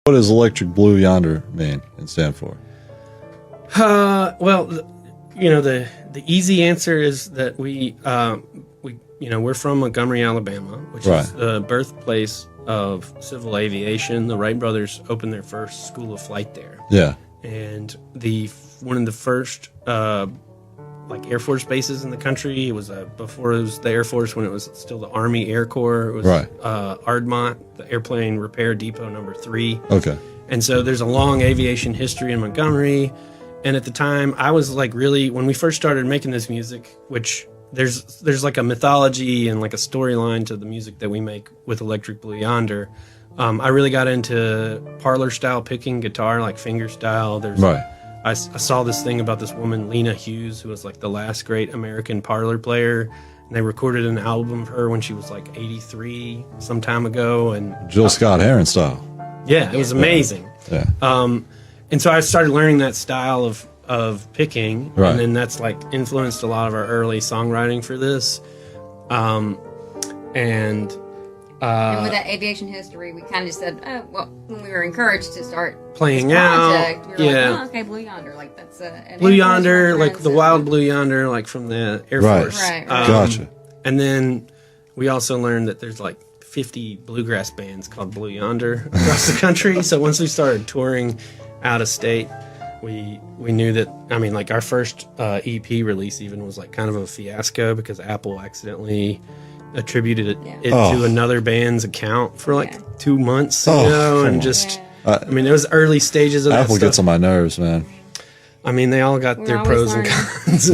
What does Electric Blue Yonder mean and stand for? Well, the easy answer is that we're from Montgomery, Alabama, which is the birthplace of civil aviation. The Wright brothers opened their first school of flight there. Yeah. And one of the first Air Force bases in the country. It was before it was the Air Force, when it was still the Army Air Corps. It was Ardmont, the Airplane Repair Depot number 3. Okay. And so there's a long aviation history in Montgomery. And at the time, I was really, when we first started making this music, which there's like a mythology and like a storyline to the music that we make with Electric Blue Yonder. I really got into parlor style picking guitar, like finger style. I saw this thing about this woman, Lena Hughes, who was like the last great American parlor player. And they recorded an album of her when she was like 83 some time ago. And Jill Scott Heron style. Yeah, it was amazing. Yeah. And so I started learning that style of picking. Right. And then that's like influenced a lot of our early songwriting for this. And with that aviation history, we kind of just said, when we were encouraged to start playing this project, out, we were like, okay, Blue Yonder, like that's an Blue Air Force Yonder, like reference the wild Blue Yonder, like from the Air Force. Right. Gotcha. And then we also learned that there's like 50 bluegrass bands called Blue Yonder across the country. So once we started touring out of state, we knew that, our first EP release even was like kind of a fiasco because Apple accidentally attributed it to another band's account for like 2 months, and just, it was early stages of Apple that stuff. gets on my nerves, man. They all got their pros and cons.